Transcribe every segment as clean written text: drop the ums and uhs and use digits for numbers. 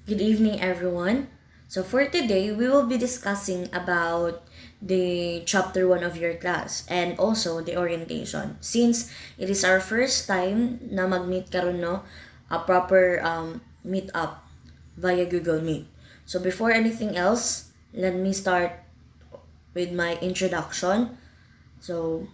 Good evening, everyone. So for today, we will be discussing about the chapter 1 of your class and also the orientation. Since it is our first time na mag-meet karon no, a proper meet up via Google Meet. So before anything else, let me start with my introduction. So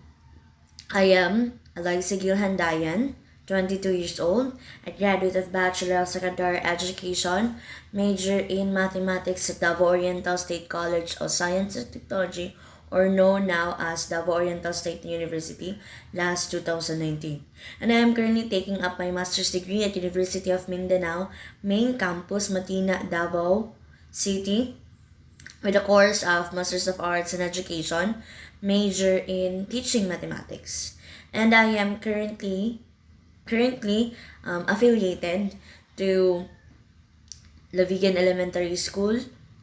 I am Eliza Gilhandayan, 22 years old, a graduate of Bachelor of Secondary Education, major in Mathematics at Davao Oriental State College of Science and Technology, or known now as Davao Oriental State University, last 2019. And I am currently taking up my master's degree at University of Mindanao, main campus, Matina, Davao City, with a course of Masters of Arts in Education, major in teaching mathematics. And I am currently affiliated to Lavigan Elementary School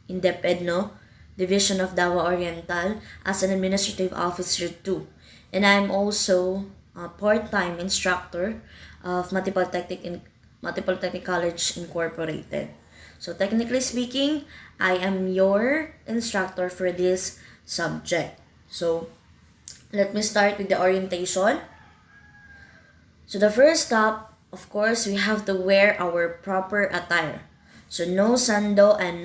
in DepEdno, Division of Davao Oriental, as an administrative officer too. And I'm also a part-time instructor of Multipolytechnic College Incorporated. So technically speaking, I am your instructor for this subject. So let me start with the orientation. So the first step, of course, we have to wear our proper attire. So no sando and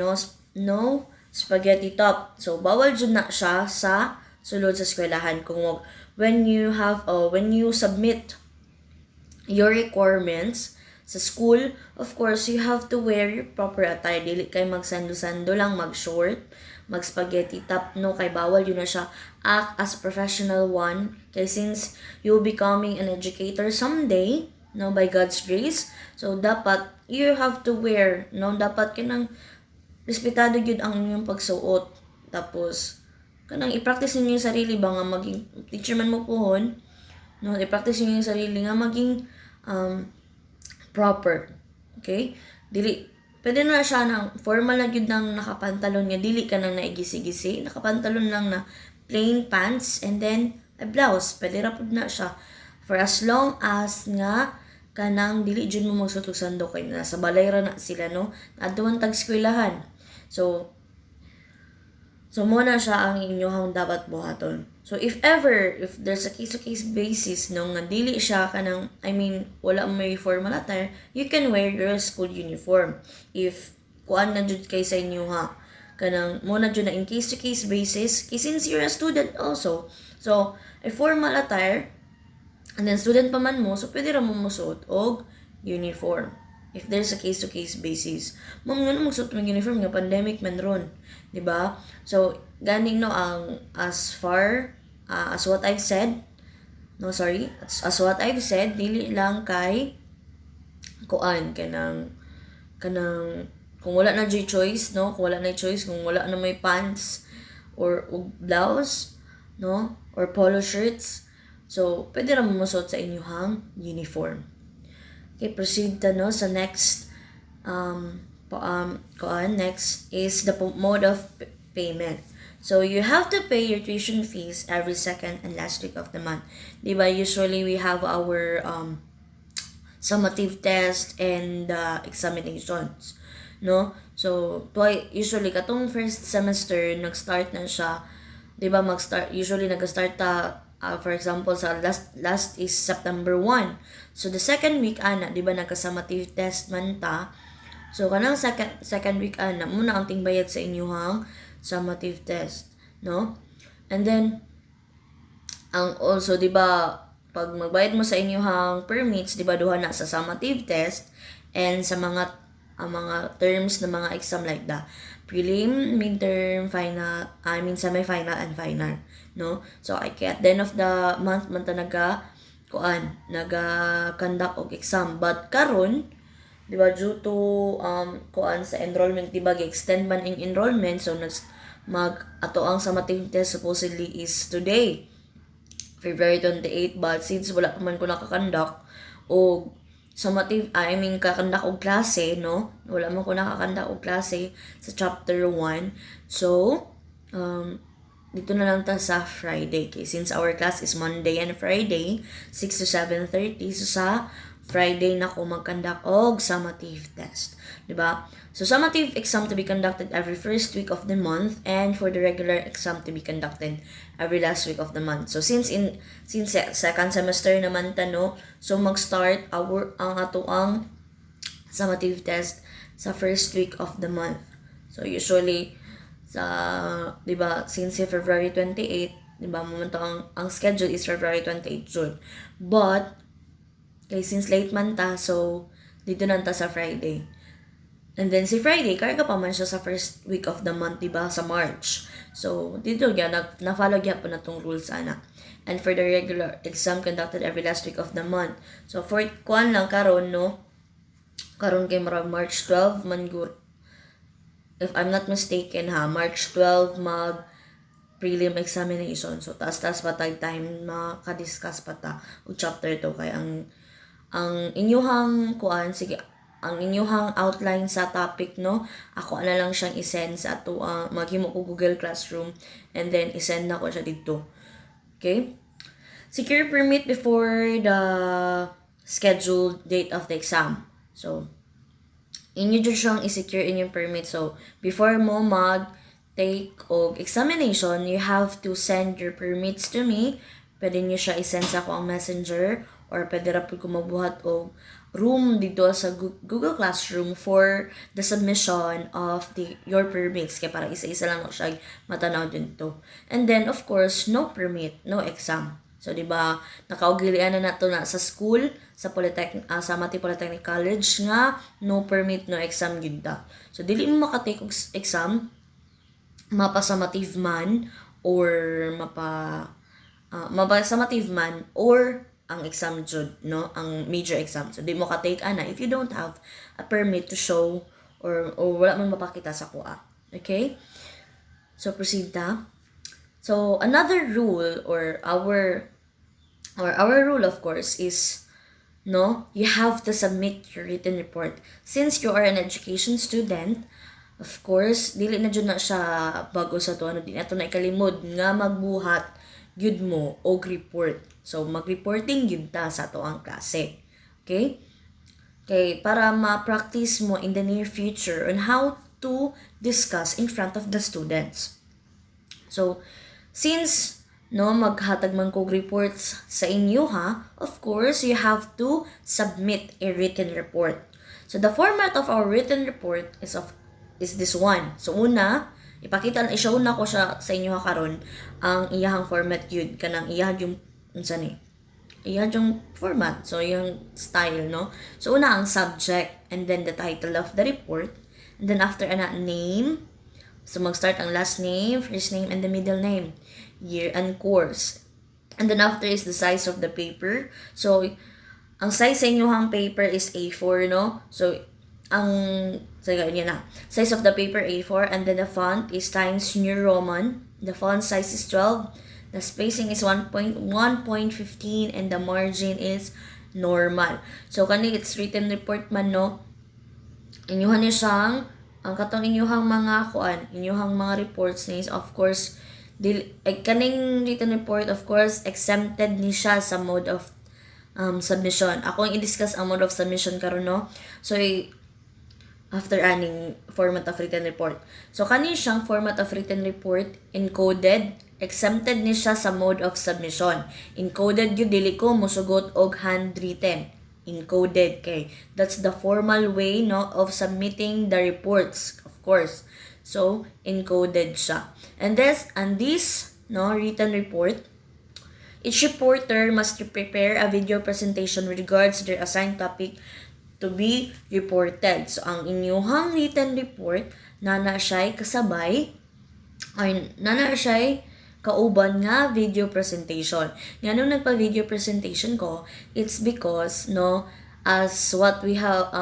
no spaghetti top. So bawal jud na siya sa sulod sa eskwelahan kung when you submit your requirements sa school, of course, you have to wear your proper attire. Dili kay magsando-sando lang, mag-short, mag-spaghetti top, no, kay bawal yun na siya. Act as a professional one, kay since you'll be becoming an educator someday, no, by God's grace, so dapat, you have to wear, no, dapat kanang respetado yun ang inyong pagsuot. Tapos, kanang i-practice ninyo yung sarili ba nga maging teacher man mo pohon, no, i-practice ninyo yung sarili nga maging proper. Okay? Dili, pwede na siya ng formal na yun ng nakapantalon nga. Dili ka nang naigisi-gisi. Nakapantalon lang na plain pants and then a blouse. Pwede rapod na siya. For as long as nga kanang dili jud mo magsutog sandok kay nasa balay ra na sila, no? Adtuan tag-eskwelahan. So mo na siya ang inyong dapat buhaton. So if there's a case-to-case basis no nga dili siya kanang, wala may formal attire, you can wear your school uniform. If kuan na jud kay sa inyo ha, kanang mo na jud na in case-to-case basis, since you're a student also. So a formal attire, and then student pa man mo, so pwede ra mo musuot og uniform. If there's a case-to-case basis. Ma'am, nga magsuot ng uniform nga pandemic man ron. Diba? So, ganing no, as what I've said, as what I've said, dili lang kay kuan, kanang, kung wala na dyan choice, no? Kung wala na choice, kung wala na may pants, or blouse, no? Or polo shirts, so, pwede ra mo musuot sa inyong uniform. Okay, proceed ta no sa next next is the mode of payment. So you have to pay your tuition fees every second and last week of the month. Diba, usually we have our summative test and examinations, no? So usually katong first semester nag-start na siya, diba, usually nag-start ta for example, sa last is September 1. So, the second week, di ba, nagka-summative test man ta. So, kanang second week, muna ang tingbayad sa inyong summative test, no? And then, also, di ba, pag magbayad mo sa inyong permits, di ba, duha na sa summative test and sa mga terms na mga exam like that. Prelim, midterm, final, semi-final and final, no? So, at the end of the month, man ta naga-conduct og exam. But karon, di ba, due to sa enrollment, di ba, gi-extend man ang enrollment, so ato ang summative test supposedly is today, February 28, but since wala pa man ko nakakonduct og kakandak og klase, no? Wala man ko nakakandak og klase sa chapter 1. So, dito na lang ta sa Friday. Okay? Since our class is Monday and Friday, 6 to 7:30. So, sa Friday na ko mag-conduct og summative test, di ba? So summative exam to be conducted every first week of the month, and for the regular exam to be conducted every last week of the month. So since second semester naman ta, no, so mag-start ang atoang summative test sa first week of the month. So usually sa, di ba, since February 28, di ba, momento ang schedule is February 28 June. But okay, since late man ta, so dito na ta sa Friday. And then si Friday, karga pa man siya sa first week of the month, diba, sa March. So dito na-follow po na tong rules ana. And for the regular exam conducted every last week of the month. So for kuan lang karon, no, karon kay March 12 man gud. If I'm not mistaken ha, March 12 mag prelim examination. So taas-taas pa time makadiscuss pa ta og chapter 2 kay ang inyuhang kuan, sige, ang inyuhang outline sa topic, no, ako na lang siyang isend sa ato maghimo ko Google Classroom, and then isend na ko siya dito. Okay, secure permit before the scheduled date of the exam. So inyo jud siyang i-secure inyong permit. So before mo mag take og examination, you have to send your permits to me. Pwede nyo siya isend sa ako ang messenger, or pwede ra po ko magbuhat og room dito sa Google Classroom for the submission of your permits. Kaya para isa-isa lang mo siya matanaw dito. And then, of course, no permit, no exam. So, di ba, nakaugilian na nato na sa school, sa Mati Polytechnic College nga, no permit, no exam yun da. So, dili mo makatake og exam, mapasummative man, or mapasummative man, or ang exam jud, no, ang major exam. So di mo ka take ana if you don't have a permit to show, or wala man mapakita sa kuha. Okay, so proceed ta. So another rule, or our rule, of course, is, no, you have to submit your written report. Since you are an education student, of course, dili na jud na siya bago sa to, ano, di na to na ikalimod nga magbuhat gyud mo og report. So mag-reporting gyud ta sa to ang klase. Okay? Okay, para ma-practice mo in the near future on how to discuss in front of the students. So since, no, maghatag man kog reports sa inyo ha, of course you have to submit a written report. So the format of our written report is this one. So una, i-show na ko siya sa inyo ha karon ang iyahang format yun, kanang iyahang yung format, so yung style, no. So una ang subject, and then the title of the report, and then after ana name, so mag-start ang last name, first name, and the middle name, year and course, and then after is the size of the paper. So ang size sa inyong paper is A4, no. So size of the paper A4, and then the font is Times New Roman. The font size is 12. The spacing is 1.15, and the margin is normal. So kani it's written report man, no. Inyuhan niya siyang ang katong inyuhang mga reports is, of course, kaning written report, of course, exempted ni siya sa mode of submission. Ako ang i-discuss ang mode of submission karon, no. So after aning format of written report. So kani siyang format of written report, encoded, exempted ni siya sa mode of submission. Encoded yun, dili ko musugot og handwritten. Encoded, kay that's the formal way, no, of submitting the reports, of course. So encoded siya. And this, no, written report, each reporter must prepare a video presentation with regards to their assigned topic to be reported. So ang inyuhang written report, nana siya'y kasabay, or nana siya'y kauban nga video presentation. Nga nung nagpa-video presentation ko, it's because, no, as what we have,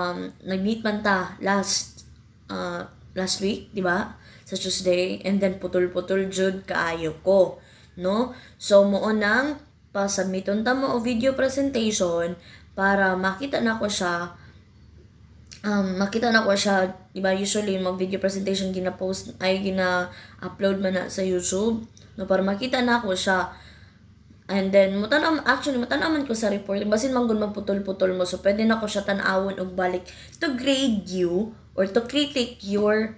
nag-meet man ta last week, di ba? Sa Tuesday, and then putol-putol jud kaayo ko, no? So mo nang pa-submiton ta mo o video presentation para makita na ko siya, di ba, usually mag-video presentation gina-upload man na sa YouTube, no, para makita na ko siya And then, mutanaw man ko sa report, basin man gud magputol-putol mo, so pwede na ko siya tan-awon og balik to grade you or to critique your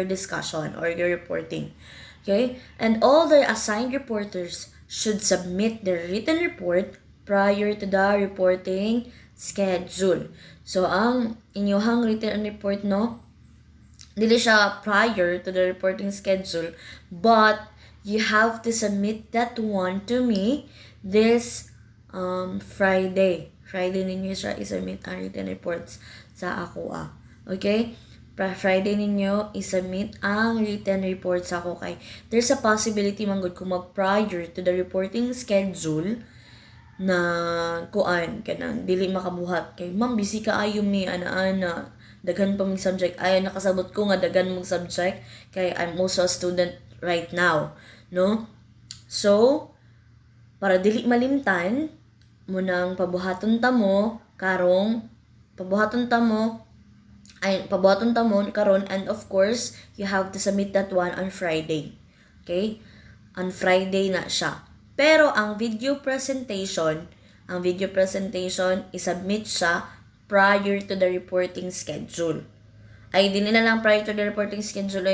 discussion or your reporting. Okay? And all the assigned reporters should submit their written report prior to the reporting schedule. So, ang inyong written report, no, dili siya prior to the reporting schedule, but you have to submit that one to me this Friday. Friday ninyo siya isubmit ang written reports sa ako. Okay? Friday ninyo isubmit ang written report sa ako kay there's a possibility man gud kung mag-prior to the reporting schedule na kuan kanang dili makabuhat kay ma'am busy ka ayo mi ana daghan pa mig subject ay nakasabot ko nga daghan mong subject kay I'm also a student right now, no? So para dili malimtan mo nang pabuhaton ta mo karon karon, and of course you have to submit that one on Friday. Okay? On Friday na siya. Pero ang video presentation isubmit siya prior to the reporting schedule. Ay, dili na lang prior to the reporting schedule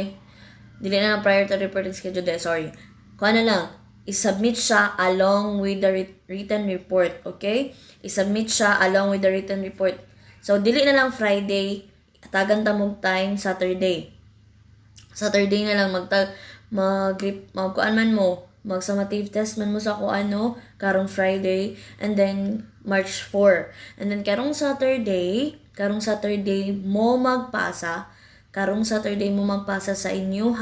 sorry. Kuha na lang, isubmit siya along with the written report, okay? Isubmit siya along with the written report. So, dili na lang Friday, tagan ta mong time Saturday na lang mag-summative test man mo sa karong Friday, and then March 4. And then karong Saturday mo magpasa sa inyong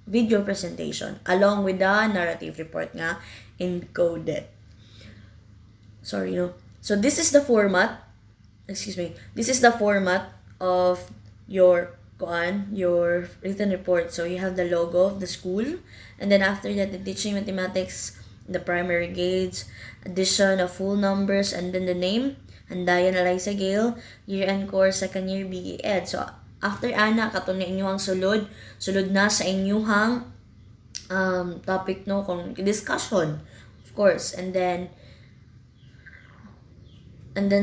video presentation along with the narrative report nga encoded. Sorry, no. So this is the format of your written report. So you have the logo of the school, and then after that the teaching mathematics, the primary grades, addition of full numbers, and then the name, Andayan Eliza Gale, year-end course, second year BE Ed. So after ana kato na inyong sulod na sa inyong topic, no, kung discussion, of course, and then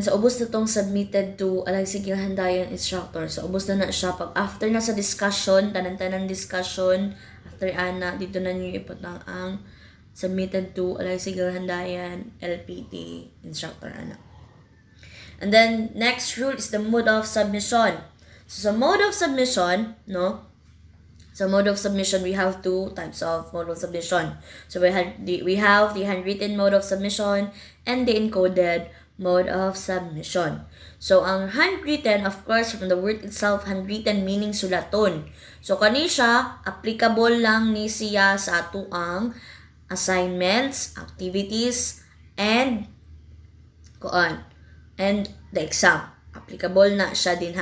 sa ubos na tong submitted to Eliza Gale Handayan instructor. So ubos na siya pag after na sa discussion, tanan discussion, after ana dito na niyo iputang ang submitted to Eliza Gale Handayan LPT instructor ana. And then next rule is the mode of submission. So sa mode of submission, no? So mode of submission, we have two types of mode of submission. So we have the handwritten mode of submission and the encoded mode of submission. So ang handwritten, of course, from the word itself, handwritten meaning sulaton. So kani siya applicable lang ni siya sa ato ang assignments, activities, and the exam. Applicable na siya din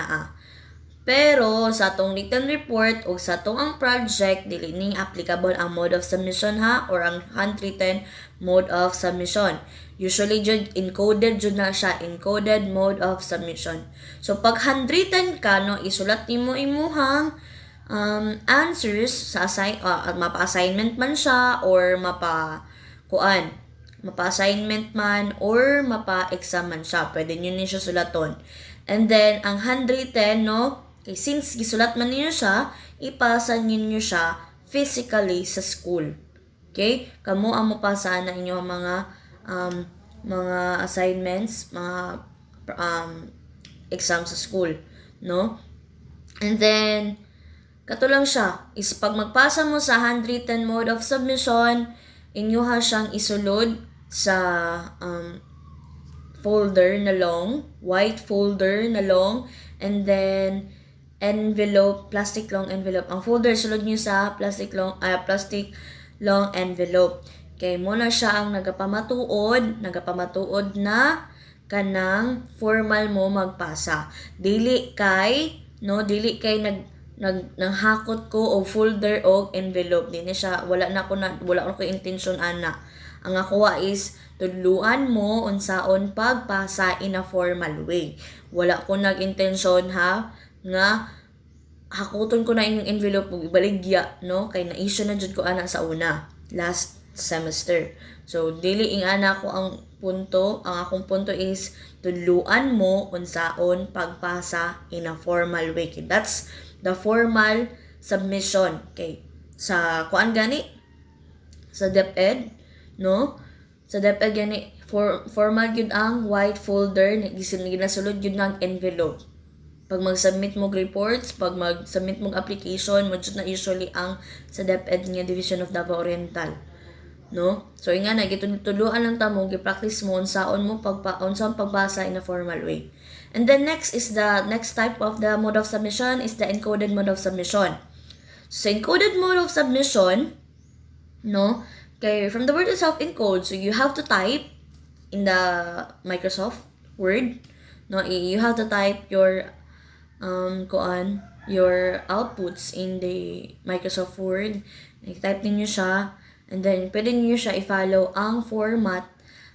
Pero sa atong written report o sa atong ang project, dili ni applicable ang mode of submission or ang handwritten mode of submission. Usually encoded na siya, encoded mode of submission. So pag handwritten ka, no, isulat nimo imuhang answers sa mapa-assignment man siya or mapa-assignment man or mapa-exam man siya. Pwede nyo ni siya sulaton. And then ang handwritten, no, okay, since gisulat man niyo siya, ipasa niyo siya physically sa school. Okay? Kamo ang mapasa na inyo mga assignments, mga exam sa school, no? And then kato lang siya is pag magpasa mo sa handwritten mode of submission, inyo siyang isulod sa folder na long, white folder na long, and then envelope, plastic long envelope. Ang folder sulod niyo sa plastic long envelope. Kay mo na siya ang nagapamatuod na kanang formal mo magpasa. Dili kay nanghakot ko og folder o envelope. Dili siya, wala ko intention ana. Ang ako is tudluan mo unsaon pagpasa in a formal way. Wala ko nag-intensyon nga hakuton ko na inyong envelope ug ibaligya, no, kay na-issue na jud ko ana sa una last semester. So dili ing ana ko ang akong punto is tuluan mo unsaon pagpasa in a formal way. Okay, that's the formal submission. Okay, sa kuan gani sa DepEd, no, sa DepEd gani formal gyud ang white folder ginasulod gyud ng envelope. Pag mag-submit mo reports, pag mag-submit mo application, mo na usually ang sa DepEd nga Division of Davao Oriental. No? So, nga na, gituluan lang tamo, gi-practice mo, unsaon pagbasa in a formal way. And then next type of the mode of submission is the encoded mode of submission. So, encoded mode of submission, no? Okay, from the word itself, encode, so you have to type in the Microsoft Word, no? You have to type your your outputs in the Microsoft Word. I-type ninyo siya, and then pwede niyo siya i-follow ang format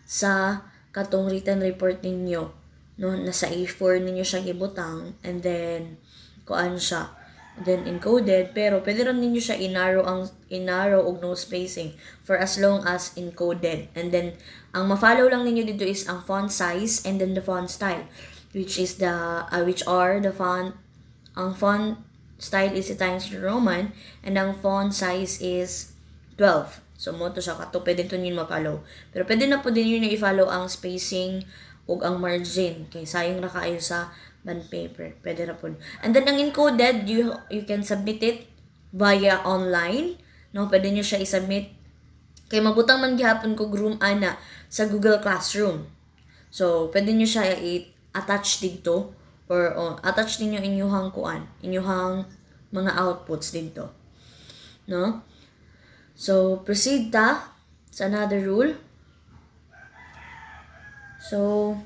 sa katong written report ninyo, no, nasa A4 ninyo siya gibutang, and then siya, and then encoded, pero pwede rin ninyo siya inarrow og no spacing for as long as encoded. And then ang ma-follow lang ninyo dito is ang font size and then the font style, which are the font. Ang font style is Times New Roman, and ang font size is 12. So mo to siya kato, pwede to ninyo ma-follow. Pero pwede na po din yun i-follow ang spacing ug ang margin, kay sayang ra kaayo sa bond paper. Pwede na po. And then ang encoded, you can submit it via online, no, pwede niyo siya i-submit kay mabutang man gihapon ko room ana sa Google Classroom. So pwede niyo siya i-attach dito, or attach ninyo inyuhang mga outputs dito, no? So proceed ta sa another rule. So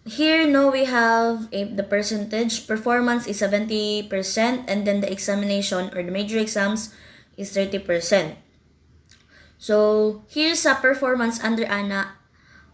here, no, we have the percentage. Performance is 70%, and then the examination or the major exams is 30%. So here sa performance under ana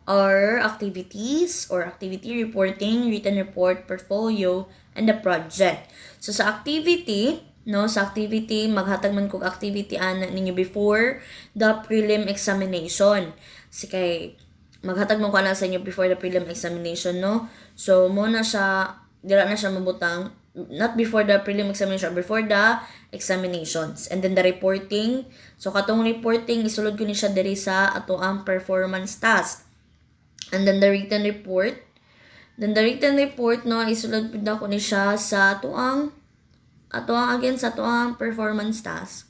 are activities or activity reporting, written report, portfolio, and the project. So sa activity, no, maghatag man kog activity ana ninyo before the prelim examination. Kay maghatag man ko ana sa inyo before the prelim examination, no. So mo na siya, dira na siya mabutang, not before the prelim examination, before the examinations. And then the reporting, so katong reporting isulod ko ni siya diri sa ato ang performance task. And then the written report, no, isulod pud ko ni siya sa tuang performance task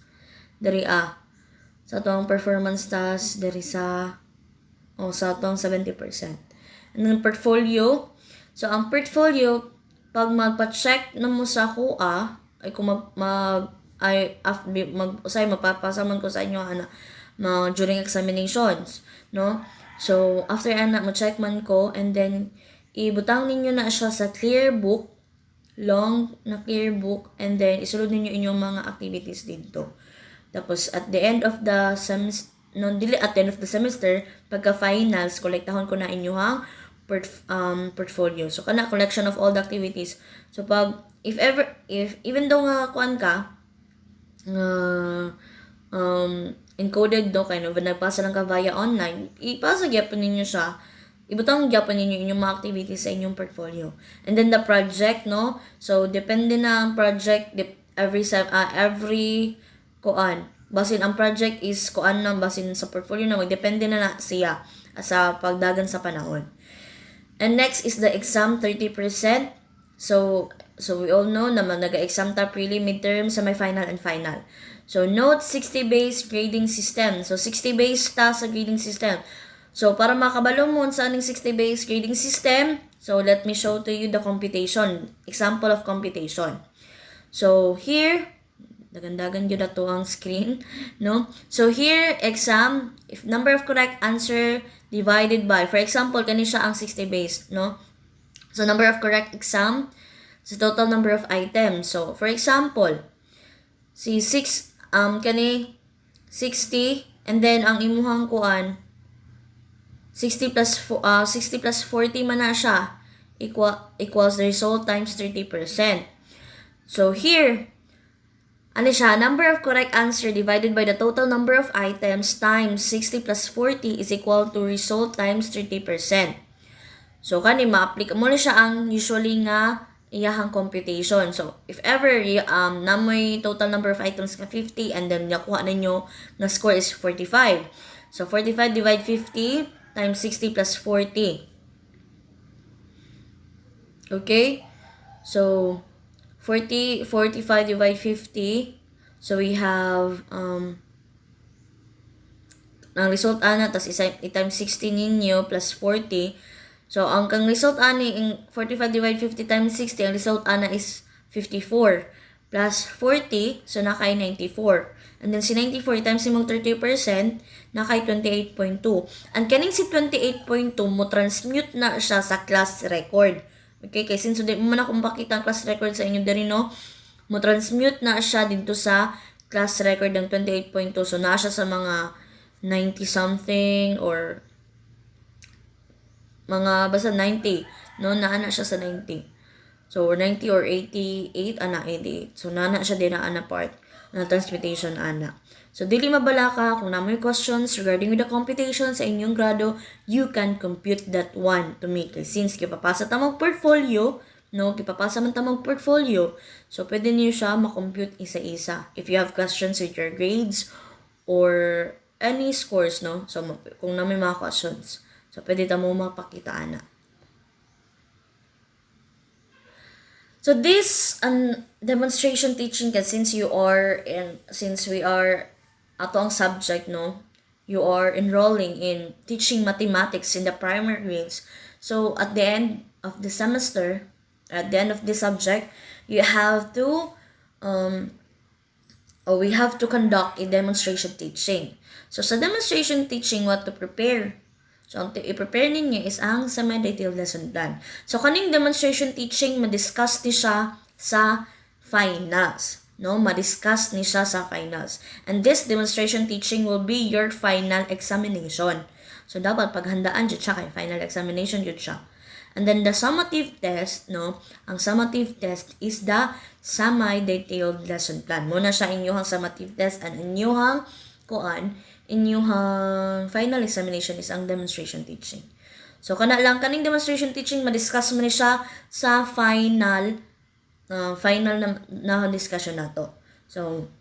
diri sa tuang performance task diri sa tuang 70%. And then portfolio, so ang portfolio pag magpa-check na mo sa kuha ay kung mapapasaman ko sa inyo during examinations, no. So, after ma-check man ko, and then, ibutang ninyo na siya sa clear book, long na clear book, and then, isulod ninyo inyong mga activities dito. Tapos, at the end of the semester, pagka-finals, kolektahon ko na inyong portfolio. So, kana, collection of all the activities. So, even though nga kuan ka, encoded do kay no, nagpasa lang ka via online, ipasa gyapon ninyo siya, ibutang gyapon ninyo inyong mga activities sa inyong portfolio. And then the project, no, so depende na ang project every kuan, basin ang project is kuan na basin sa portfolio na magdepende na siya sa pagdagan sa panahon. And next is the exam, 30%. So we all know na naga-exam ta prelim, midterm, semi-final, and final. So, note 60-based grading system. So, 60-based ta sa grading system. So, para makabalo mo sa aning 60-based grading system, so let me show to you the computation. Example of computation. So, here, dagan-dagan yun na to ang screen, no? So, here, exam, if number of correct answer divided by, for example, kani siya ang 60-based, no? So, number of correct exam, so total number of items. So, for example, si 60, and then ang imuhang kuan 60 plus 40 man na siya equals the result times 30%. So here, ano siya, number of correct answer divided by the total number of items times 60 plus 40 is equal to result times 30%. So, kani ma-apply mo na siya ang usually nga iyahang computation. So, if ever na may total number of items na 50 and then nakuha ninyo na score is 45. So, 45 divide 50 times 60 plus 40. Okay? So, 45 divide 50. So, we have ang result ana tas i-times 60 ninyo plus 40. So, ang kang result ani in 45 divide 50 times 60, ang result ana is 54 plus 40, so nakay 94. And then si 94 times imong 30%, nakay 28.2. And kaning si 28.2 mo transmute na siya sa class record. Okay, kay since di mo na kung pakita ang class record sa inyo diri no, mo transmute na siya dito sa class record ng 28.2. So na siya sa mga 90 something or mga basta 90, no? Naana siya sa 90. So, 90 or 88, 88. So, naana siya din na part na transmutation ana. So, dili mabala ka kung na may questions regarding with the computation sa inyong grado, you can compute that one to me. Kasi since kipapasa tamang portfolio, no? Kipapasa man tamang portfolio, so pwede niyo siya makompute isa-isa. If you have questions with your grades or any scores, no? So, kung na may mga questions. So, pwede mo mapakita na. So, this demonstration teaching ka since we are ato ang subject, no? You are enrolling in teaching mathematics in the primary grades. So, at the end of the semester, at the end of this subject, you have to we have to conduct a demonstration teaching. So, sa demonstration teaching, what to prepare? So, ang i-prepare ninyo is ang semi-detailed lesson plan. So, kaning demonstration teaching, ma-discuss ni siya sa finals. No? Ma-discuss ni siya sa finals. And this demonstration teaching will be your final examination. So, dapat paghandaan dyan siya kay final examination dyan siya. And then, the summative test, no? Ang summative test is the semi-detailed lesson plan. Muna siya inyong summative test and inyong inyong final examination is ang demonstration teaching. So, kana lang, kaning demonstration teaching, ma-discuss mo ni siya sa final na discussion nato. So,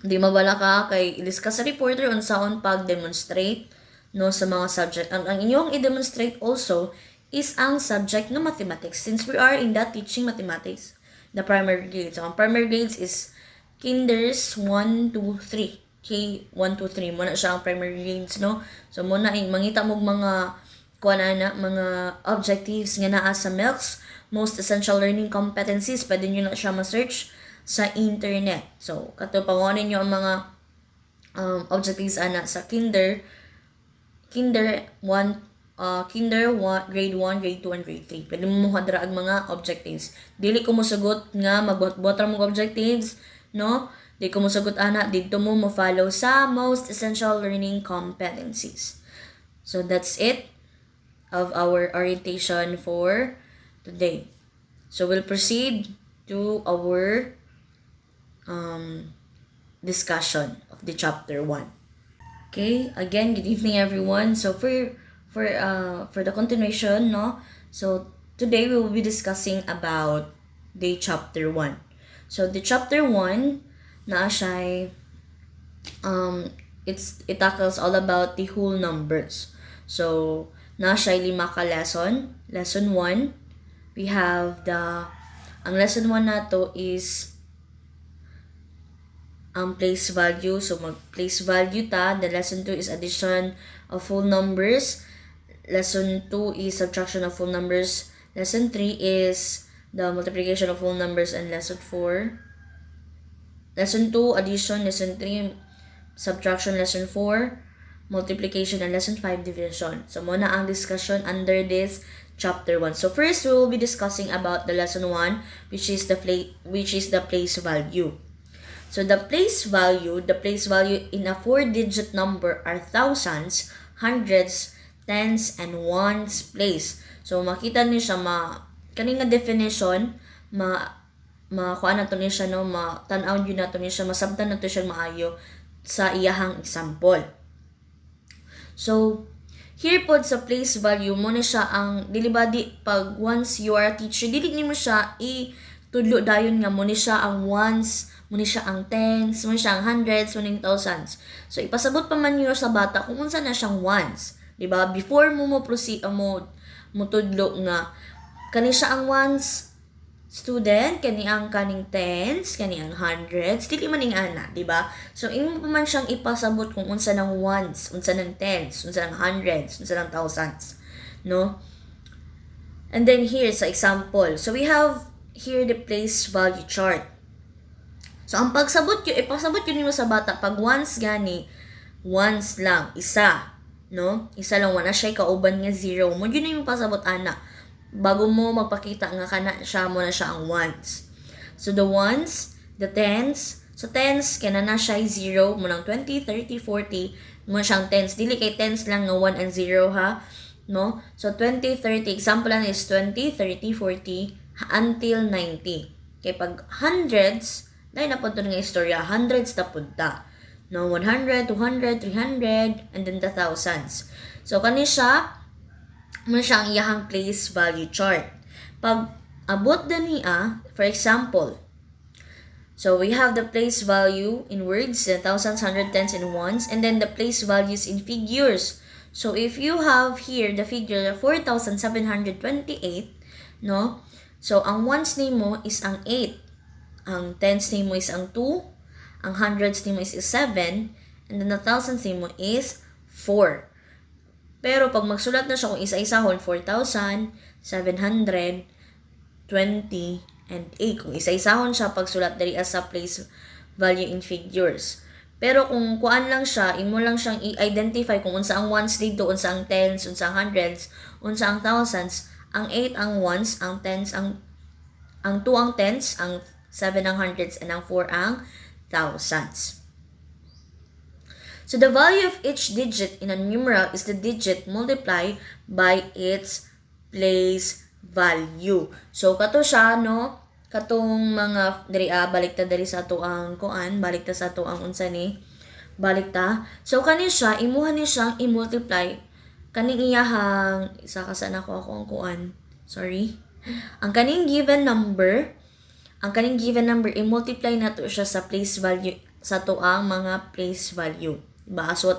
di mabala ka kay i-discuss sa reporter on saan pag-demonstrate no, sa mga subject. Ang inyong i-demonstrate also is ang subject na mathematics since we are in that teaching mathematics, the primary grades. So, ang primary grades is kinders 1, 2, 3. K1, 2, 3. Muna siya ang primary grades, no? So, muna mangita mo mga mga objectives nga naa sa MELCS, most essential learning competencies. Pwede nyo na siya ma-search sa internet. So, pangunin nyo ang mga objectives ana sa kinder 1, grade 1, grade 2, and grade 3. Pwede mo hadra ang mga objectives. Dili ko mo sagot nga magbuhat-buhat ra mo objectives, no? Di ko mo sagot ana, dito mo follow sa most essential learning competencies. So that's it of our orientation for today. So we'll proceed to our discussion of the chapter 1. Okay, again, good evening everyone. So for the continuation, no? So today we will be discussing about the chapter 1. So the chapter 1 na siya it tackles all about the whole numbers. So na siya 5 ka lesson. Lesson 1, we have ang lesson 1 nato is ang place value. So mag-place value ta. The lesson 2 is addition of whole numbers. Lesson 2 is subtraction of whole numbers. Lesson 3 is the multiplication of whole numbers. And lesson 4, Lesson 2, addition. Lesson 3, subtraction. Lesson 4, multiplication. And Lesson 5, division. So, muna ang discussion under this chapter 1. So, first, we will be discussing about the lesson 1, which is the place value. So, the place value in a 4-digit number are thousands, hundreds, tens, and ones place. So makita ni siya kani nga definition kuan na to ni siya no, tan-aw yun na to ni siya, masabtan na to siya maayo sa iyahang example. So here pod sa place value mo na siya ang dilibadi pag once you are a teacher, dili nimo siya tudlo dayon nga mo ni siya ang ones, mo ni siya ang tens, mo ni siya ang hundreds, mo ni thousands. So ipasabot pa man niyo sa bata kung unsa na siyang ones, di ba? Before mo proceed mo tudlo nga kani siya ang ones, student, kani ang kaning tens, kani ang hundreds, dili man ing ana, di ba? So imo pa man siyang ipasabot kung unsa nang ones, unsa nang tens, unsa nang hundreds, unsa nang thousands, no? And then here sa example, so we have here the place value chart. So ang ipasabot yun mo sa bata pag ones gani, ones lang, isa, no? Isa lang, wala siya kauban nga zero mo, yun yung pasabot ana. Bago mo magpakita nga kana siya mo na siya ang ones. So the ones, the tens, so tens kana na siya 0 mo ng 20, 30, 40 mo siyang tens. Dili kay tens lang nga 1 and 0 ha, no? So 20, 30, example lang is 20, 30, 40 until 90. Kay pag hundreds, dahil na po ito nga istorya, hundreds na punta. No, 100, 200, 300, and then the thousands. So, kani siya, muna siya ang iyahang place value chart. Pag abot na niya, for example, so we have the place value in words, the thousands, hundred, tens, and ones, and then the place values in figures. So, if you have here the figure 4,728, no? So, ang ones nimo is ang 8. Ang tens nimo is ang 2. Ang hundreds nimo is 7. And then the thousands nimo is 4. Pero pag magsulat na siya kung isa-isahon, 4,720 and 8. Kung isa-isahon siya, pagsulat dali as sa place value in figures. Pero kung kuan lang siya, imo lang siyang i-identify kung unsa ang ones dito, unsa ang tens, unsa ang hundreds, unsa ang thousands. Ang 8 ang ones, ang tens ang 2 ang tens, ang 7 ang hundreds, and ang 4 ang thousands. So the value of each digit in a numeral is the digit multiplied by its place value. So kato siya no, katong mga baliktad diri sa ato ang kuan, baliktad sa ato ang unsa ni balikta. So kani siya imuha ni siyang i-multiply kaning iyahang isa ka sana ko ang kuan. Sorry. Ang kaning given number i-multiply nato siya sa place value sa tuang mga place value. Diba? As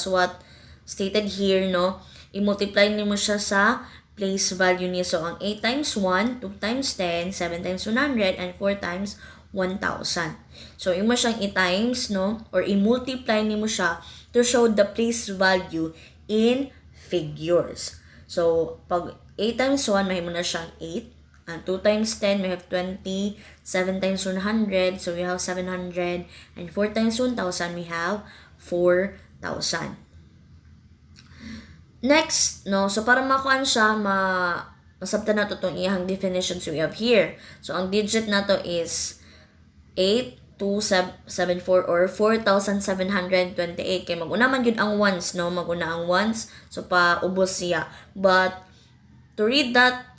what stated here, no? I-multiply nimo siya sa place value niya. So ang 8 times 1, 2 times 10, 7 times 100, and 4 times 1,000. So imo siyang i-times, no? Or i-multiply nimo siya to show the place value in figures. So, pag 8 times 1, mahimo na siyang 8. And 2 times 10, we have 20. 7 times 100, so we have 700. And 4 times 1,000, we have 4,000. Next, no, so para makuan siya, masabtan na to itong iyahang definitions we have here. So, ang digit na to is 8274 or 4,728. Kaya maguna man yun ang ones, no? Maguna ang ones. So, paubos siya. But, to read that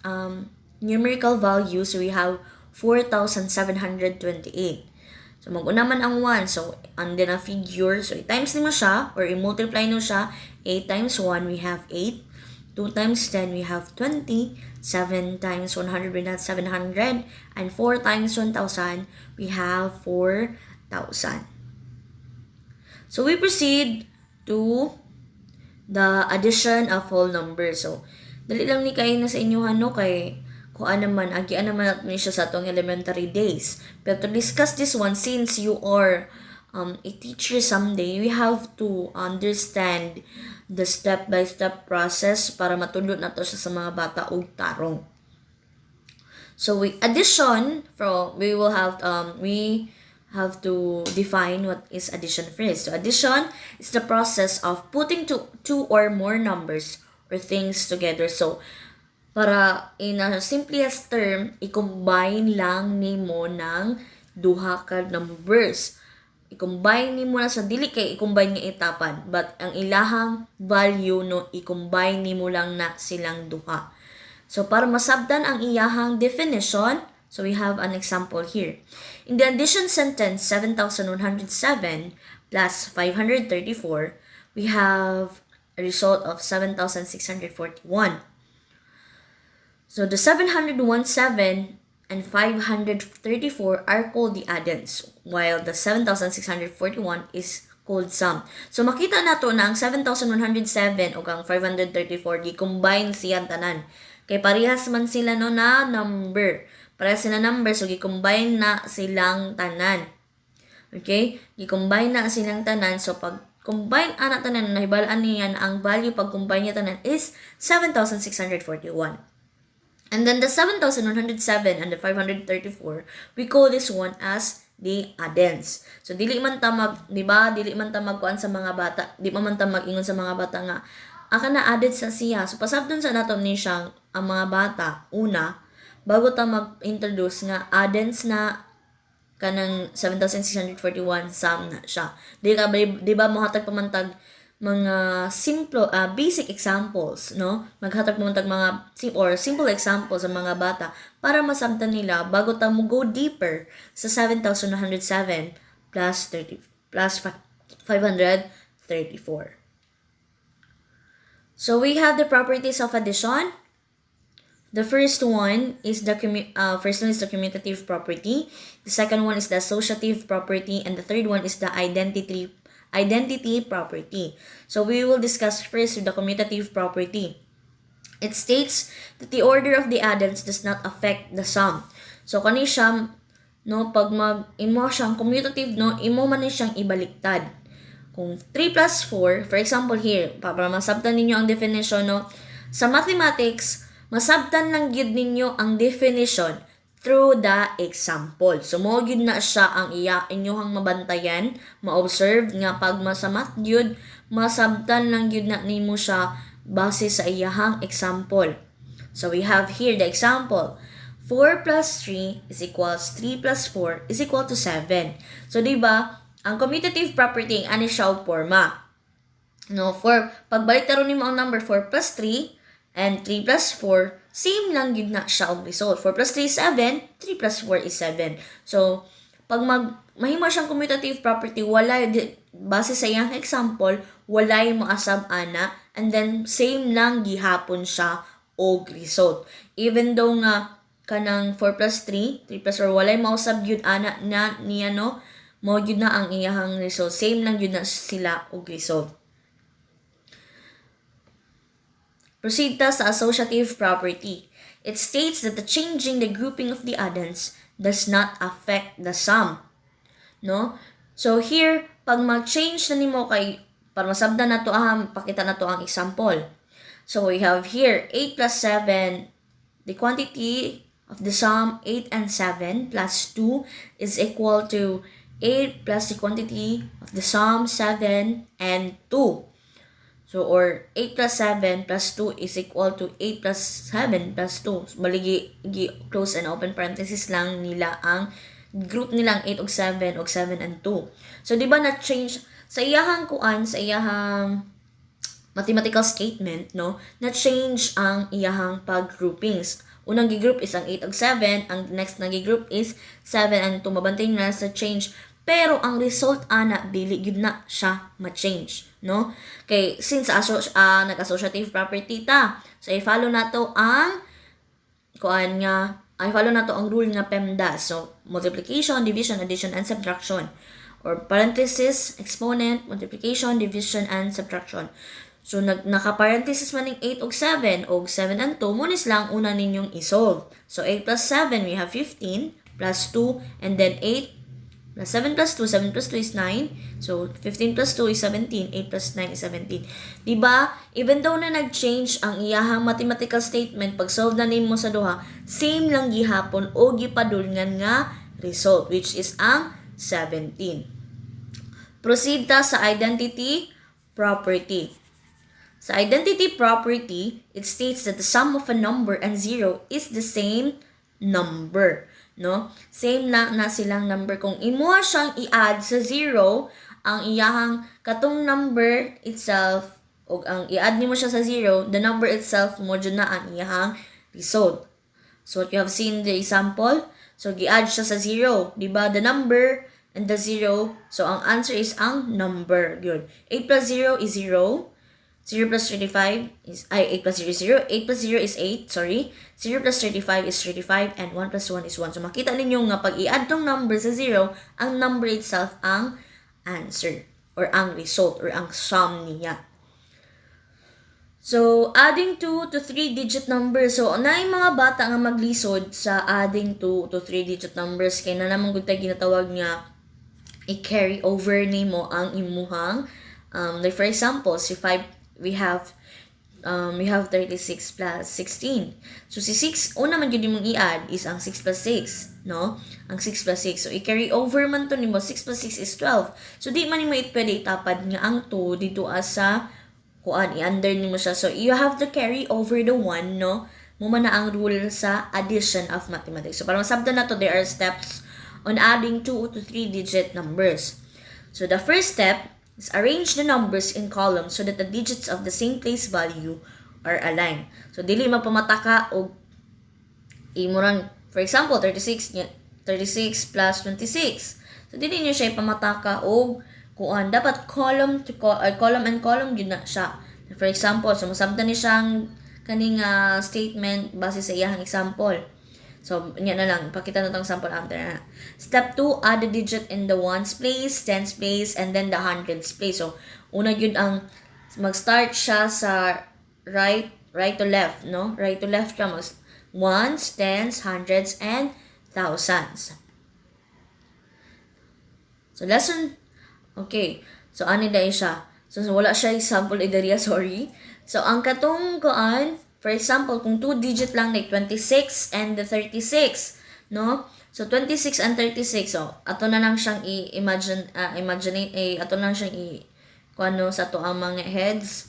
numerical value, so we have 4,728. So, maguna man ang 1. So, and then a figure. So, i-times nimo siya or i-multiply nyo siya. 8 times 1, we have 8. 2 times 10, we have 20. 7 times 100, we have 700. And 4 times 1,000, we have 4,000. So, we proceed to the addition of whole numbers. So, dali lang ni kayo na sa inyo, no? Kay kuan naman, agian naman natin siya sa atong elementary days. Pero to discuss this one, since you are a teacher someday, we have to understand the step-by-step process para matulot na to sa mga bata o tarong. So we have to define what is addition first. So addition is the process of putting two or more numbers or things together. So para in a simplest term, i-combine lang nimo ng duha ka numbers. I-combine nimo na sa dili kay i-combine nga etapan, but ang ilahang value no i-combine nimo lang na silang duha. So para masabtan ang iyahang definition, so we have an example here. In the addition sentence 7,107 plus 534, we have a result of 7,641. So the 717 and 534 are called the addends, while the 7,641 is called sum. So makita nato na ang 7,107 ug ang 534 gi-combine siyang tanan. Kay parehas man sila no na number. Parehas sila number, so gi-combine na silang tanan. Okay? Gi-combine na silang tanan. So pag combine ana tanan, nahibalaan niya na ang value pag combine niya tanan is 7,641. And then the 7,107 and the 534, we call this one as the addends. So dili man ta di ba? Dili man ta magkuan sa mga bata. Di man ta mag-ingon sa mga bata nga aka na added sa siya. So pasabton sa naton ni siyang ang mga bata una bago ta mag-introduce nga addends na kanang 7,641 sum na siya. Di ba mohatag pamantag mga simple basic examples, no? Maghatag pamantag mga simple examples sa mga bata para masabtan nila bago ta mo go deeper sa 7,107 plus 534. So we have the properties of addition. The first one is the commutative property. The second one is the associative property, and the third one is the identity property. So we will discuss first with the commutative property. It states that the order of the addends does not affect the sum. So kani siya no pag imo siyang commutative no imo man ni siyang ibaliktad. Kung 3 plus 4, for example here, para masabtan ninyo ang definition, no? Sa mathematics, masabtan lang gyud ninyo ang definition through the example. So, mo gyud na siya ang inyohang mabantayan, ma-observe nga pag sa math gyud, masabtan lang gyud na nimo siya base sa iyahang example. So, we have here the example. 4 plus 3 is equals 3 plus 4 is equal to 7. So, di ba? Ang commutative property, ano siya o forma? No, pagbalik taron nimo ang number 4 plus 3 and 3 plus 4, same lang yun na siya ang result. 4 plus 3 is 7, 3 plus 4 is 7. So, pag mahimo siyang commutative property, base sa iyang example, wala yung maasab ana, and then same lang gihapon siya og result. Even though nga kanang 4 plus 3 plus 4, wala yung mausab yun ana na niya no, mo yun na ang iyahang result. Same lang yun na sila og result. Proceed ta sa associative property. It states that the changing the grouping of the addends does not affect the sum. No? So here, pag mag-change na nimo kay para masabdan na to pakita na to ang example. So we have here 8 plus 7, the quantity of the sum 8 and 7 plus 2 is equal to 8 plus the quantity of the sum 7 and 2. So, or 8 plus 7 plus 2 is equal to 8 plus 7 plus 2. So, baligi, close and open parenthesis lang nila ang group nilang 8 ug 7 and 2. So, di ba na-change sa iyahang sa iyahang mathematical statement, no? Na-change ang iyahang pag-groupings. Unang gigroup is ang 8 ug 7, ang next na gigroup is 7 and 2. Mabantay na sa change. Pero ang result ana dili gyud na siya ma-change, no? Kay since nag-associative property ta, so i-follow nato ang rule nga PEMDAS. So multiplication, division, addition and subtraction, or parenthesis, exponent, multiplication, division and subtraction. So naka-parenthesis man ning 8 ug 7 and 2 munis lang una ninyong i-solve. So 8 plus 7 we have 15 plus 2 and then 8 plus 7 plus 2, 7 plus 2 is 9. So, 15 plus 2 is 17. 8 plus 9 is 17. Diba? Even though na nag-change ang iyahang mathematical statement, pag solve na nimo sa duha, same lang gihapon o gipadulngan nga result, which is ang 17. Proceed ta sa identity property. Sa identity property, it states that the sum of a number and 0 is the same number. No? Same na silang number. Kung imo siyang i-add sa 0, ang iyahang katong number itself, o ang i-add nimo siya sa 0, the number itself mo dyan na ang iyahang result. So what you have seen in the example, so gi-add siya sa 0, di ba? The number and the 0. So ang answer is ang number. Good. 8 plus 0 is 0. 0 plus 35 is, 8 plus 0 is 0. 8 plus 0 is 8, sorry. 0 plus 35 is 35, and 1 plus 1 is 1. So makita ninyo nga pag i-add tong number sa 0, ang number itself ang answer, or ang result, or ang sum niya. So, adding 2 to 3-digit numbers. So, na yung mga bata nga maglisod sa adding 2 to 3-digit numbers, kaya na naman kung tayo ginatawag nga i-carry over nimo ang imuhang. Like for example, si 5, we have 36 plus 16. So, si 6, una man yun mong i-add is ang 6 plus 6, no? Ang 6 plus 6. So, i-carry over man to nimo. 6 plus 6 is 12. So, di man nimo pwede itapad nga ang 2 dito asa kuan, i-under nimo siya. So, you have to carry over the 1, no? Muma na ang rule sa addition of mathematics. So, para masabtan na to, there are steps on adding 2 to 3-digit numbers. So, the first step is arrange the numbers in columns so that the digits of the same place value are aligned. So, dili magpamataka o imurang, for example, 36 plus 26. So, dili niyo siya ipamataka o kuan, dapat column and column yun na siya. For example, so masabtan ni siyang kaning statement base sa iyang example. So, yan na lang. Pakita na itong sample after na. Step 2, add the digit in the ones place, tens place, and then the hundreds place. So, una yun ang mag-start siya sa right to left, no? Right to left siya. Ones, tens, hundreds, and thousands. So, okay. So, ani dahil siya. So, wala siya example idariya, sorry. So, ang katong kuan, for example, kung 2-digit lang, like 26 and the 36, no? So, 26 and 36, so, ato na lang siyang ato na lang siyang kuan no, sa to ang mga heads.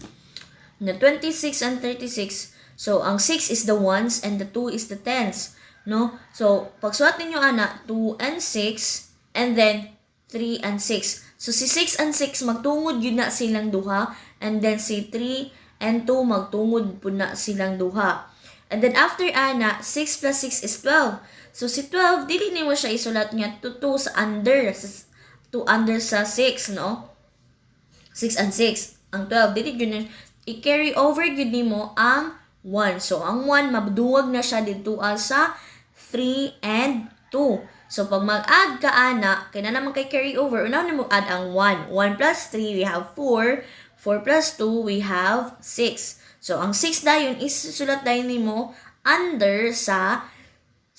Na 26 and 36, so, ang 6 is the ones and the 2 is the tens, no? So, pagsuat ninyo, 2 and 6, and then 3 and 6. So, si 6 and 6, magtungod yun na silang duha. And then, si 3 and 2, magtungod po na silang duha. And then, after 6 plus 6 is 12. So, si 12, dili mo siya isulat niya to 2 sa under. To under sa 6, no? 6 and 6. Ang 12, dili yun i-carry over yun mo ang 1. So, ang 1, maduwag na siya dito sa 3 and 2. So, pag mag-add ka, kaya na naman kay carry over, unaw na mo add ang 1. 1 plus 3, we have 4. 4 plus 2, we have 6. So, ang 6 dayon is sulat dayon nimo under sa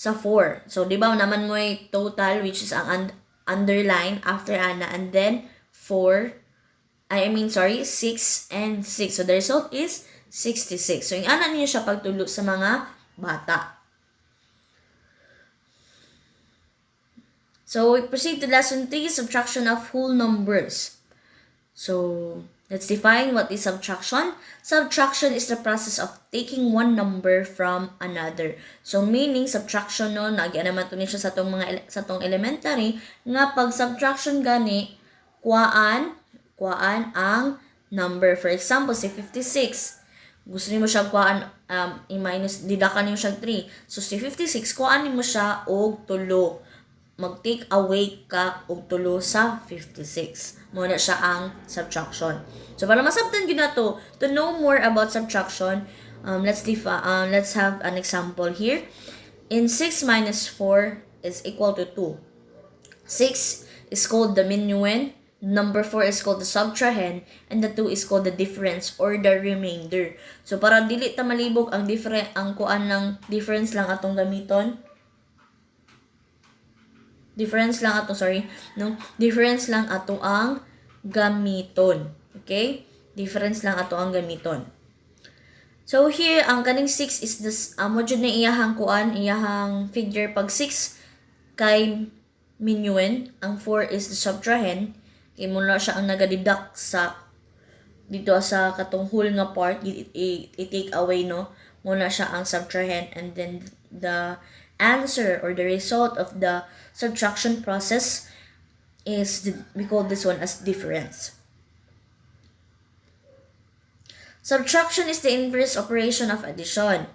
4. So, di ba naman mo ay total, which is ang underline after and then 6 and 6. So, the result is 66. So, yung niyo siya pagtulo sa mga bata. So, we proceed to lesson 3, subtraction of whole numbers. So, let's define what is subtraction. Subtraction is the process of taking one number from another. So, meaning, subtraction no, nagyan naman ito niya sa tong elementary, nga pag subtraction gani, kuhaan ang number. For example, si 56, gusto niyo siya kuhaan, i-minus, didakan niyo siya 3. So, si 56, kuhaan niyo siya og 3. Mag-take away ka og 3 sa 56. Muna siya ang subtraction. So, para masabtan yun na to know more about subtraction, let's have an example here. In 6 minus 4 is equal to 2. 6 is called the minuend, number 4 is called the subtrahend, and the 2 is called the difference or the remainder. So, para dili ta malibog ang kuan ng difference lang atong gamiton. Difference lang ato ang gamiton. Okay? Difference lang ato ang gamiton. So here, ang kaning 6 is this, mo jud na iyahang iyahang figure. Pag 6 kay minuend, ang 4 is the subtrahend. Kay muna siya ang nagadidak sa dito sa katong whole nga part, i-take away, no? Muna siya ang subtrahend, and then the answer or the result of the subtraction process is, we call this one as difference. Subtraction is the inverse operation of addition.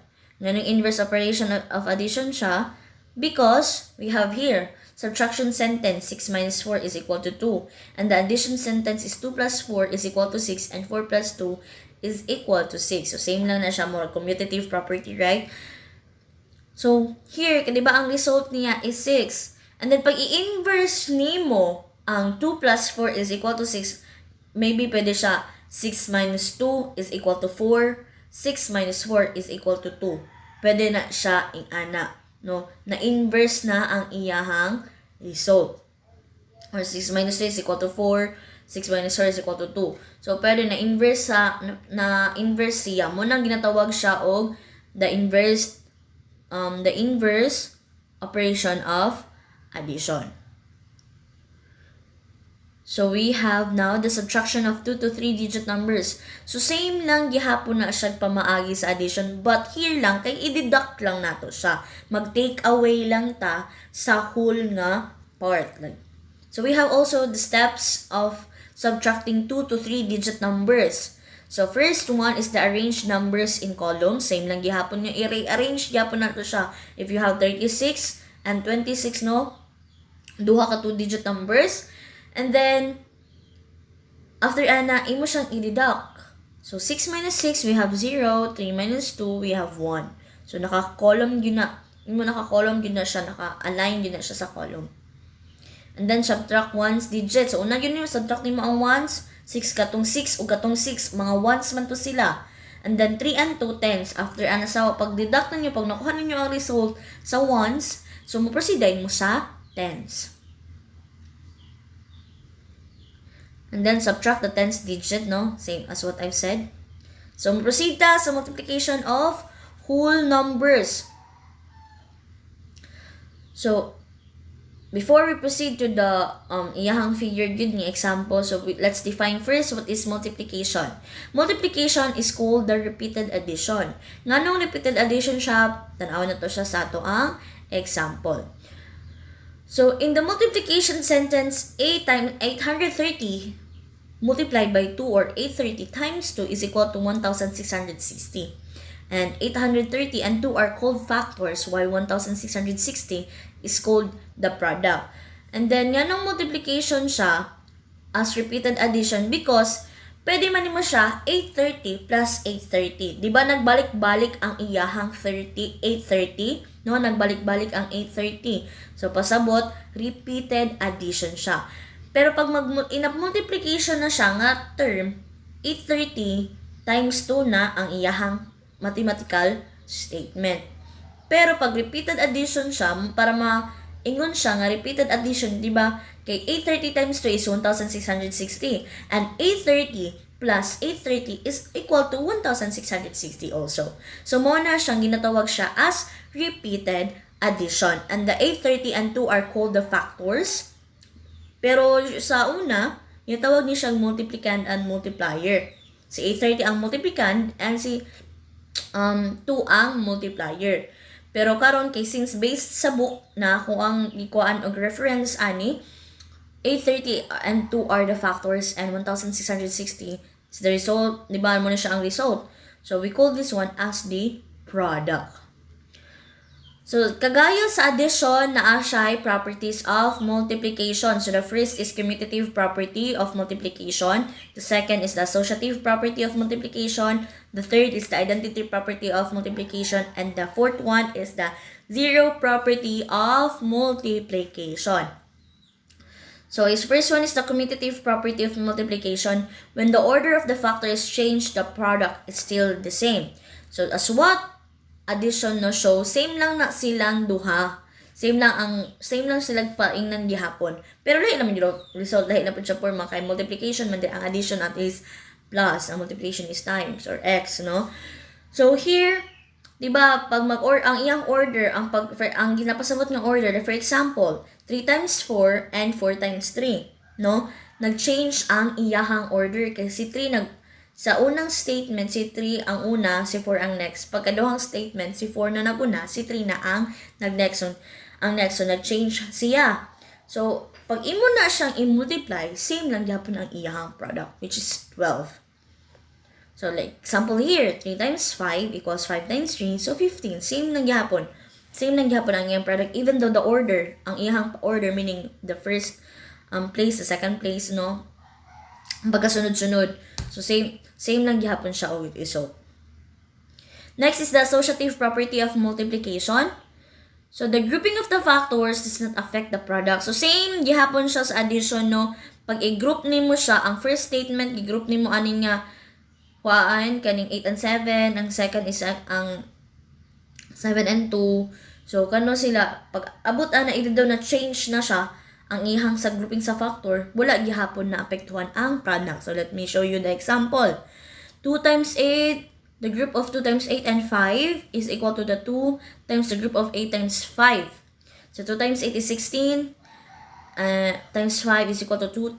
Ganong inverse operation of addition siya because we have here subtraction sentence 6 minus 4 is equal to 2, and the addition sentence is 2 plus 4 is equal to 6, and 4 plus 2 is equal to 6. So same lang na siya, more commutative property, right? So here, di ba ang result niya is 6. And then pag i-inverse nimo ang 2 plus 4 is equal to 6, maybe pwede siya 6 minus 2 is equal to 4, 6 minus 4 is equal to 2. Pwede na siya ingana, no? Na-inverse na ang iyahang result. Or 6 minus 3 is equal to 4, 6 minus 4 is equal to 2. So, pwede na-inverse na-inverse siya. Munang ginatawag siya og the inverse operation of addition. So, we have now the subtraction of 2 to 3-digit numbers. So, same lang gihapon na siya pamaagi sa addition. But here lang, kay i-deduct lang nato siya. Mag-take away lang ta sa whole nga part. So, we have also the steps of subtracting 2 to 3-digit numbers. So, first one is the arranged numbers in columns. Same lang gihapon nyo. I-arrange gihapon nato siya. If you have 36 and 26, no? Duha ka 2-digit numbers. And then, after ana, imo siyang i-deduct. So, 6 minus 6, we have 0. 3 minus 2, we have 1. So, naka-column yun na. Imo naka-column yun na siya. Naka-align yun na siya sa column. And then, subtract 1's digit. So, una yun yung subtract nimo ang 1's. 6 katong 6 o katong 6. Mga 1's man to sila. And then, 3 and 2 tenths. After ana sa pag-deduct ninyo, pag nakuha ninyo ang result sa 1's, so, mo-proceed mo sa tenths. And then, subtract the 10th digit, no? Same as what I've said. So, proceed ta sa multiplication of whole numbers. So, before we proceed to the iyahang figure good nga example, so let's define first what is multiplication. Multiplication is called the repeated addition. Nganong repeated addition siya? Tanaw na to siya sa ato ang example. So, in the multiplication sentence, 8 times 830 multiplied by 2 or 830 times 2 is equal to 1,660. And 830 and 2 are called factors, while 1,660 is called the product. And then, yanong multiplication siya as repeated addition because pwede man mo siya 830 plus 830. Diba nagbalik-balik ang iyahang 830? No, nagbalik-balik ang 830. So, pasabot, repeated addition siya. Pero pag multiplication na siya nga term, 830 times 2 na ang iyahang mathematical statement. Pero pag repeated addition siya, para ingon siya nga repeated addition, di ba? Kay 830 times 2 is 1,660. And 830 plus 830 is equal to 1,660 also. So, mo na siyang ginatawag siya as repeated addition. And the 830 and 2 are called the factors. Pero sa una, yung tawag niya siyang multiplicand and multiplier. Si 830 ang multiplicand and si 2 ang multiplier. Pero karon kay since based sa book na kung ang ikuan og reference ani, 830 and 2 are the factors and 1,660 is the result. Di ba mo na siya ang result? So we call this one as the product. So, kagaya sa addition, naa siya properties of multiplication. So, the first is commutative property of multiplication. The second is the associative property of multiplication. The third is the identity property of multiplication. And the fourth one is the zero property of multiplication. So, his first one is the commutative property of multiplication. When the order of the factor is changed, the product is still the same. So, as what addition no show, same lang na silang duha. Same lang silang paingnan gihapon. Pero lahi naman yung result, lahi na po siya forma kay multiplication man ang addition at is plus, ang multiplication is times or x, no? So here, di ba, pag ang iyang order, ang ginapasabot ng order, for example, 3 times 4 and 4 times 3, no? Nag-change ang iyahang order kasi 3 sa unang statement, si 3 ang una, si 4 ang next. Pagkaduhang statement, si 4 na naguna, si 3 na ang nag-next. Ang next, so nag-change siya. So, pag imo na siyang i-multiply, same lang yapon ang iyahang product, which is 12. So, So like example here, 3 times 5 equals 5 times 3, so 15. Same lang gyapon. Same lang gyapon ang iyang product, even though the order, ang iyang order, meaning the first place, the second place, no, pagkasunod-sunod. So same lang gyapon siya og result. Next is the associative property of multiplication. So the grouping of the factors does not affect the product. So same gihapon siya sa addition, no. Pag i-group nimo siya, ang first statement i-group nimo aning nga kuan kaning 8 and 7, ang second is ang 7 and 2. So kano sila pag abot ana either daw na change na siya ang ihang sa grouping sa factor, wala gihapon na apektuhan ang product. So let me show you the example. 2 times 8, the group of 2 times 8 and 5 is equal to the 2 times the group of 8 times 5. So 2 times 8 is 16, times 5 is equal to 2.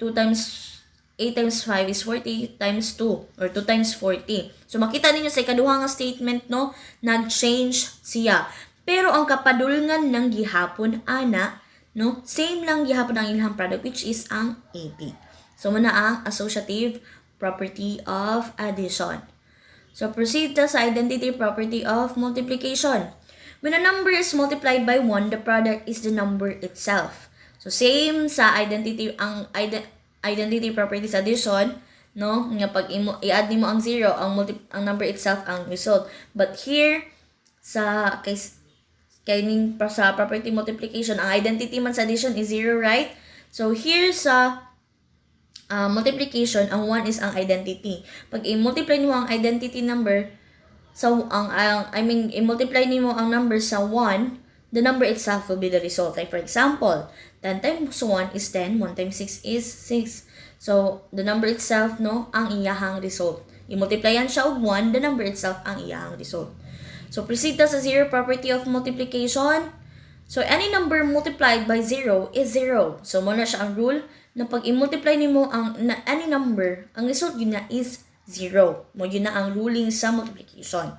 2 times 8 times 5 is 40 times 2, or 2 times 40. So makita ninyo sa ikaduha nga statement, no, nag-change siya. Pero ang kapadulngan ng gihapon ana, no, same lang gihapon ang ilang product, which is ang 80. So muna ang associative property of addition. So proceed ta sa identity property of multiplication. When a number is multiplied by 1, the product is the number itself. So same sa identity, ang identity property sa addition, no, nga pag i-add nimo ang 0, ang number itself ang result. But here sa sa property multiplication, ang identity man sa addition is 0, right? So here sa multiplication, ang 1 is ang identity. Pag i-multiply nimo ang identity number sa i-multiply nimo ang number sa 1, the number itself will be the result. Like for example, 10 times 1 is 10, 1 times 6 is 6. So the number itself, no, ang iyahang result. I-multiplyan siya og 1, the number itself ang iyahang result. So proceed ta sa zero property of multiplication. So any number multiplied by 0 is 0. So mo na siya ang rule na pag i-multiply nimo ang any number, ang result yun na is 0. Mo yun na ang ruling sa multiplication.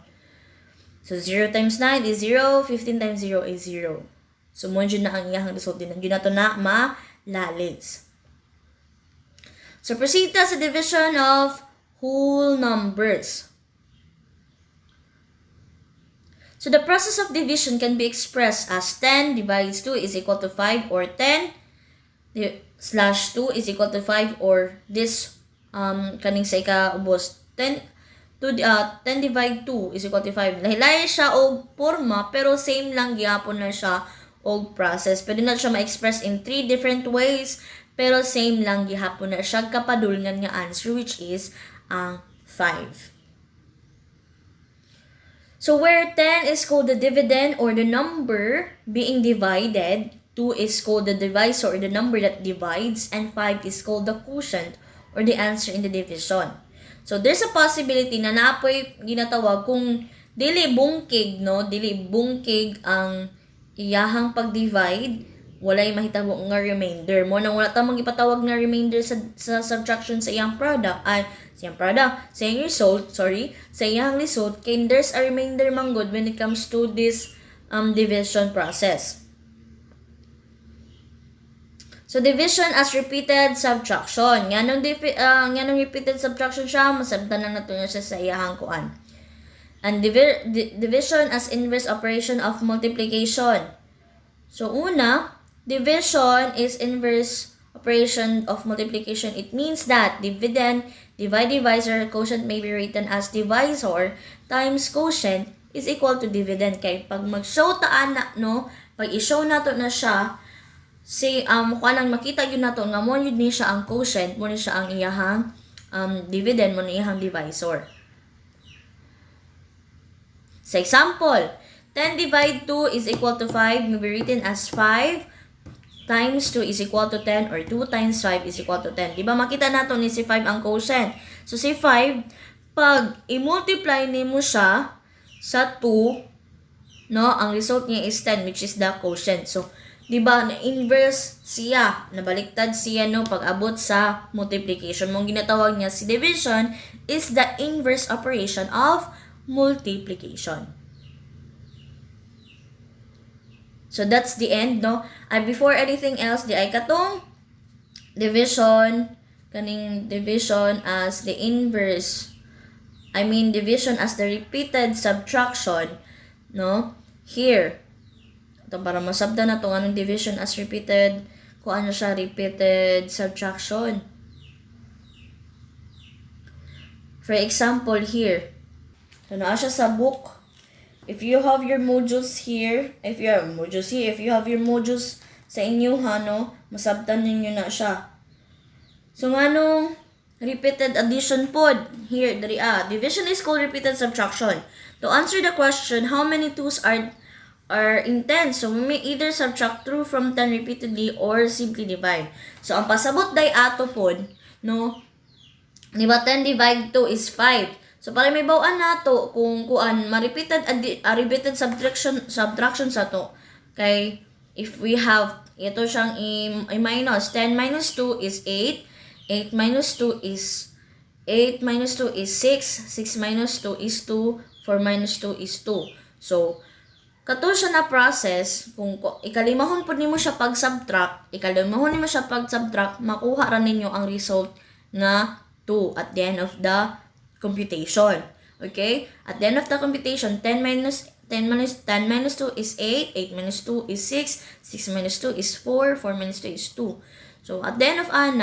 So 0 times 9 is 0, 15 times 0 is 0. So mo yun na ang iyahang result din. Yun na to na malalis. So proceed ta sa division of whole numbers. So the process of division can be expressed as 10 divides 2 is equal to 5, or 10 slash 2 is equal to 5, or this kaning sa ikaubos 10 divide 2 is equal to 5. Lahi-lahi siya og forma, pero same lang gyapon na siya og process. Pwede na siya ma-express in 3 different ways, pero same lang gyapon na siya kapadulngan nga answer, which is ang 5. So where 10 is called the dividend, or the number being divided, 2 is called the divisor, or the number that divides, and 5 is called the quotient, or the answer in the division. So there's a possibility na naapoy ginatawag kung dili bungkig, no, dili bungkig ang iyahang pag-divide, walay mahitabo nga remainder. Mo nang wala ta magipatawag nga remainder sa subtraction sa iyang product, sa iyang result, sa iyang result, kay there's a remainder manggod when it comes to this division process. So division as repeated subtraction. Nganong repeated subtraction siya, masabtan lang nato siya sa iyahang kuan. And division as inverse operation of multiplication. So una, division is inverse operation of multiplication. It means that dividend, divisor, quotient may be written as divisor times quotient is equal to dividend. Kay pag mag-show taan na, no, pag i-show nato na siya, mukha lang makita yun nato nga mo yun ni siya ang quotient, mo ni siya ang iyahang dividend, mo ni iyahang divisor. Sa example, 10 divide 2 is equal to 5 may be written as 5 times 2 is equal to 10, or 2 times 5 is equal to 10. Diba makita nato ni si 5 ang quotient. So si 5, pag i-multiply nimo siya sa 2, no, ang result niya is 10, which is the quotient. So diba na inverse siya, nabaliktad siya, no, pag abot sa multiplication. Mong ginatawag niya si division is the inverse operation of multiplication. So that's the end, no? Before anything else, di ay katong division, kaning division as the inverse division as the repeated subtraction, no? Here, ito para masabda na to anong division as repeated, kung ano siya repeated subtraction. For example, here, so naa siya sa book. If you have your modules here, if you have your modules sa inyo, no, masabtan ninyo na siya. So, anong repeated addition pod? Here, division is called repeated subtraction. To answer the question, how many 2's are in 10? So, we may either subtract 2 from 10 repeatedly or simply divide. So, ang pasabot day ato pod, no, di ba 10 divide 2 is 5. So, para may bawaan nato kung repeated subtraction sa to. Kay, if we have, ito siyang i-minus. 10 minus 2 is 8. 8 minus 2 is 6. 6 minus 2 is 2. 4 minus 2 is 2. So, kato siya na process, kung ikalimahon po nimo siya pag-subtract, makuha ra ninyo ang result na 2 at the end of the computation. Okay? At the end of the computation, 10 minus 2 is 8. 8 minus 2 is 6. 6 minus 2 is 4. 4 minus 2 is 2. So, at the end of at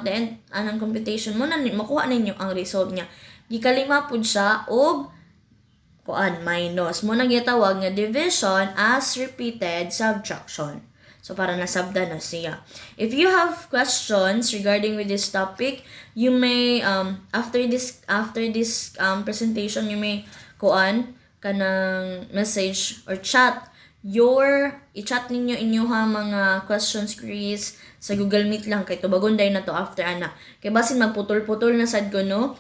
the end anang computation mo, makuha ninyo ang result niya. Gikalima po siya og minus. Mo nang gitawag nga division as repeated subtraction. So, para nasabda na siya. If you have questions regarding with this topic, you may, after this presentation, you may kanang message or chat i-chat ninyo mga questions, queries sa Google Meet lang kay tubagon day na to after ana. Kay basin magputol-putol na sad ko, no?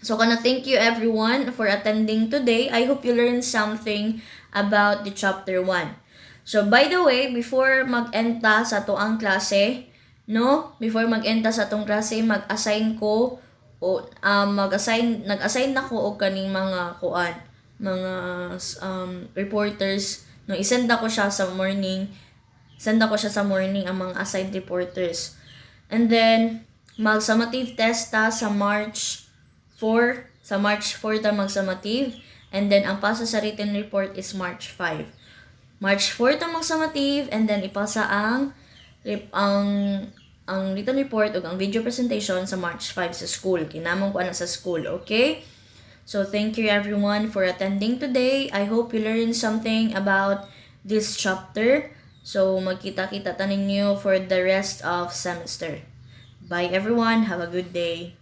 So, thank you everyone for attending today. I hope you learned something about the chapter 1. So, by the way, before mag-enta sa toang klase, no? Before mag-enta sa tong klase, mag-assign ko o nag-assign na ko og kaning mga reporters, no? Isend ako siya sa morning. Ang mga assigned reporters. And then mag-summative test ta sa March 4. Sa March 4 ta mag-summative. And then ang pasa sa written report is March 5. March 4 ta mag-summative, and then ipasa ang written report o ang video presentation sa March 5 sa school. Kinamang ko na sa school, okay? So, thank you everyone for attending today. I hope you learned something about this chapter. So, magkita-kita tanin niyo for the rest of semester. Bye everyone. Have a good day.